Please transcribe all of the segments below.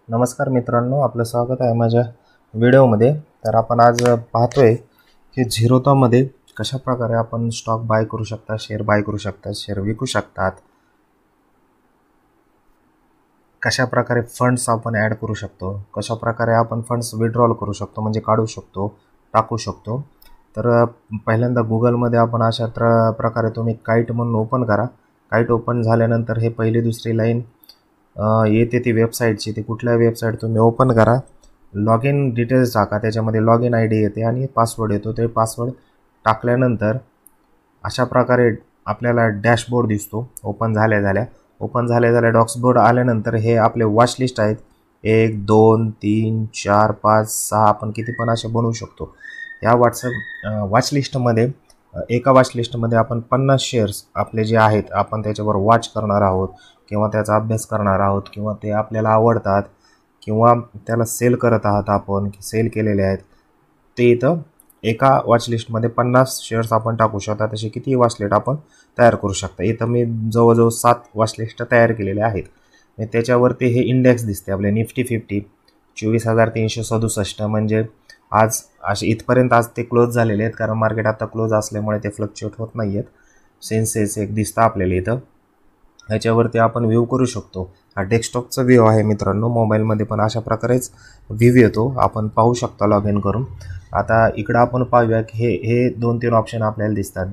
नमस्कार मित्रांनो, आपलं स्वागत आहे माझ्या व्हिडिओमध्ये। तर आपण आज पाहतोय की झिरोधामध्ये कशा प्रकारे आपण स्टॉक बाय करू शकता, शेअर बाय करू शकता, शेअर विकू शकतात, कशा प्रकारे फंड्स आपण ॲड करू शकतो, कशा प्रकारे आपण फंड्स विड्रॉल करू शकतो, म्हणजे काढू शकतो, टाकू शकतो। तर पहिल्यांदा गुगलमध्ये आपण अशा प्रकारे तुम्ही काईट म्हणून ओपन करा। काईट ओपन झाल्यानंतर हे पहिली दुसरी लाईन येते ती वेबसाईटची, ती कुठल्या वेबसाईट तुम्ही ओपन करा, लॉग इन डिटेल्स टाका, त्याच्यामध्ये लॉग इन ID येते आणि पासवर्ड येतो। ते पासवर्ड टाकल्यानंतर अशा प्रकारे आपल्याला डॅशबोर्ड दिसतो। ओपन झाल्या डॉक्सबोर्ड आल्यानंतर हे आपले वॉच लिस्ट आहेत, 1 2 3 4 5 6 आपण किती पण असे बनवू शकतो। या वॉच लिस्टमध्ये एका वॉच लिस्टमध्ये आपण 50 शेअर्स आपले जे आहेत आपण त्याच्यावर वॉच करणार आहोत किंवा त्याचा अभ्यास करणार आहोत किंवा ते आपल्याला आवडतात किंवा त्याला सेल करत आहात, आपण सेल केलेले आहेत, ते इथं एका वॉच लिस्टमध्ये 50 शेअर्स आपण टाकू शकता। तसे किती वॉच लिस्ट आपण तयार करू शकता। इथं मी जवळजवळ 7 वॉच लिस्ट तयार केलेल्या आहेत। त्याच्यावरती हे इंडेक्स दिसते आपले निफ्टी 50 24,367, म्हणजे आज असे इथपर्यंत आज ते क्लोज झालेले आहेत, कारण मार्केट आता क्लोज असल्यामुळे ते फ्लक्च्युएट होत नाही आहेत। सेन्सेस एक दिसतं आपल्याला इथं, ह्याच्यावरती आपण व्ह्यू करू शकतो। हा डेस्कटॉपचा व्ह्यू आहे मित्रांनो, मोबाईलमध्ये पण अशा प्रकारेच व्ह्यू येतो, आपण पाहू शकता लॉग इन करून। आता इकडं आपण पाहूया की हे 2-3 ऑप्शन आपल्याला दिसतात,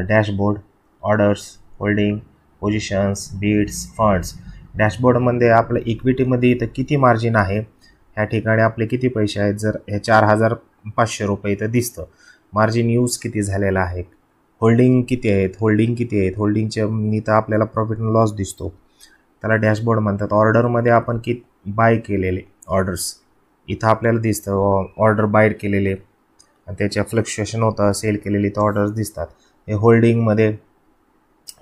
dashboard, orders, holding, positions, bids, funds. डॅशबोर्डमध्ये आपलं इक्विटीमध्ये इथं किती मार्जिन आहे, ह्या ठिकाणी आपले किती पैसे आहेत, जर हे 4,500 रुपये इथं दिसतं। मार्जिन यूज किती झालेला आहे, होल्डिंग किती आहेत, होल्डिंगचे इथं आपल्याला प्रॉफिट अँड लॉस दिसतो, त्याला डॅशबोर्ड म्हणतात। ऑर्डरमध्ये आपण किती बाय केलेले ऑर्डर्स इथं आपल्याला दिसतं, ऑर्डर बाय केलेले आणि त्याच्या फ्लक्च्युएशन होतं, सेल केलेली तर ऑर्डर्स दिसतात। हे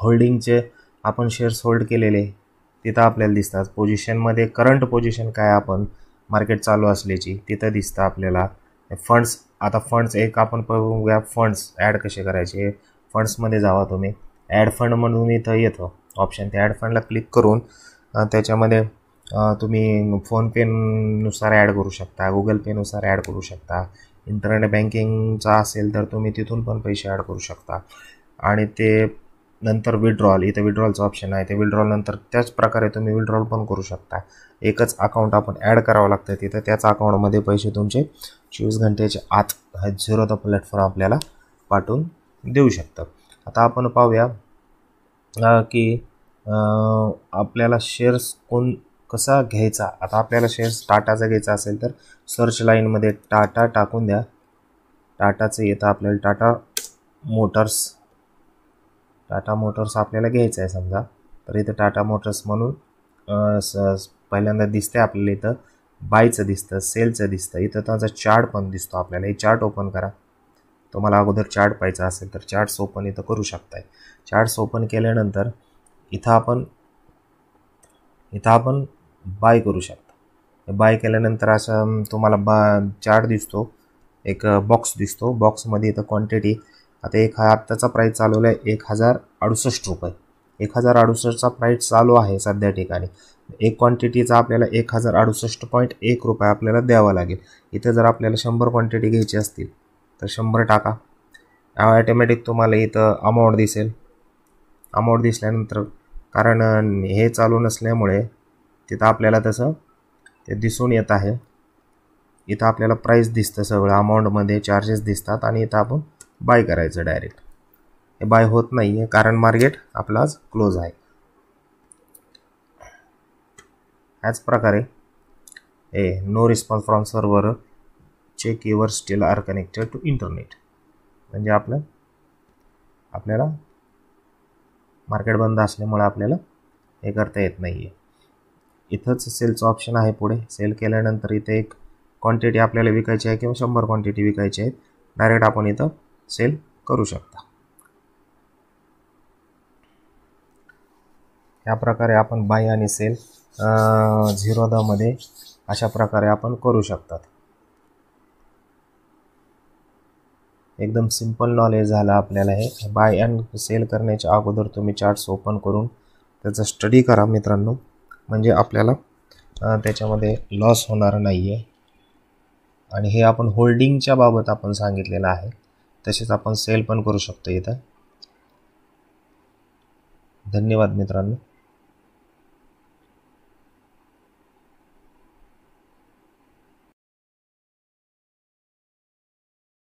होल्डिंगचे आपण शेअर्स होल्ड केलेले तिथं आपल्याला दिसतात। पोझिशनमध्ये करंट पोझिशन काय आपण मार्केट चालू असल्याची तिथं दिसतं आपल्याला। फंड्स, आता फंड्स एक आपण बघूया, फंड्स ॲड कसे करायचे। फंड्समध्ये जावा तुम्ही, ॲड फंड म्हणून इथं येतं ऑप्शन, त्या ॲड फंडला क्लिक करून त्याच्यामध्ये तुम्ही फोनपेनुसार ॲड करू शकता, गुगल पेनुसार ॲड करू शकता, इंटरनेट बँकिंगचा असेल तर तुम्ही तिथून पण पैसे ॲड करू शकता। आणि ते नंतर विड्रॉल, इथं विड्रॉलचं ऑप्शन आहे, ते विड्रॉल नंतर त्याच प्रकारे तुम्ही विड्रॉल पण करू शकता। एकच अकाउंट आपण ॲड करावं लागतं तिथं, त्याच अकाउंटमध्ये पैसे तुमचे 24 घंटेच्या आत हा झिरोधा प्लॅटफॉर्म आपल्याला पाठवून देऊ शकतं। आता आपण पाहूया की आपल्याला शेअर्स कसा घ्यायचा। आता आपल्याला शेअर्स टाटाचा घ्यायचा असेल तर सर्च लाईनमध्ये टाटा टाकून द्या, टाटाचं येतं आपल्याला, टाटा मोटर्स आपल्याला घ्यायचं आहे समजा, तर इथं टाटा मोटर्स म्हणून पहिल्यांदा दिसते आपल्याला, इथं बायचं दिसतं, सेलचं दिसतं, इथं त्याचा चार्ट पण दिसतो आपल्याला। हे चार्ट ओपन करा, तुम्हाला अगोदर चार्ट पाहिजे असेल तर चार्ट्स ओपन इथं करू शकताय। चार्ट्स ओपन केल्यानंतर इथं आपण बाय करू शकता। बाय केल्यानंतर असं तुम्हाला चार्ट दिसतो, एक बॉक्स दिसतो, बॉक्समध्ये इथं क्वांटिटी, आता आत्ताचा प्राईस चालवला आहे 1,068 रुपये, 1,068चा प्राईस चालू आहे सध्या ठिकाणी। एक क्वांटिटीचा आपल्याला 1,068.1 रुपये आपल्याला द्यावा लागेल। इथं जर आपल्याला 100 क्वांटिटी घ्यायची असतील तर 100 टाका, ॲटोमॅटिक तुम्हाला इथं अमाऊंट दिसेल। अमाऊंट दिसल्यानंतर, कारण हे चालू नसल्यामुळे तिथं आपल्याला तसं ते दिसून येत आहे, इथं आपल्याला प्राईस दिसतं सगळं, अमाऊंटमध्ये चार्जेस दिसतात आणि इथं आपण बाय करायचं डायरेक्ट। हे बाय होत नाही आहे कारण मार्केट आपला आज क्लोज आहे। ह्याच प्रकारे no response from server, check your still are connected to internet, म्हणजे आपल्याला मार्केट बंद असल्यामुळे आपल्याला हे करता येत नाही आहे। इथंच सेलचं ऑप्शन आहे, पुढे सेल केल्यानंतर इथे एक क्वांटिटी आपल्याला विकायची आहे किंवा 100 क्वांटिटी विकायची आहे, डायरेक्ट आपण इथं सेल करू शकता। या प्रकारे आपण बाय आणि सेल झिरोधामध्ये अशा प्रकारे आपण करू शकतात। एकदम सिंपल नॉलेज झालं आपल्याला हे। बाय अँड सेल करण्याच्या अगोदर तुम्ही चार्ट्स ओपन करून त्याचा स्टडी करा मित्रांनो, म्हणजे आपल्याला त्याच्यामध्ये लॉस होणार नाही आहे. आणि हे आपण होल्डिंगच्या बाबत आपण सांगितलेलं आहे. तसेच आपण सेल पण करू शकतो इथं. धन्यवाद मित्रांनो.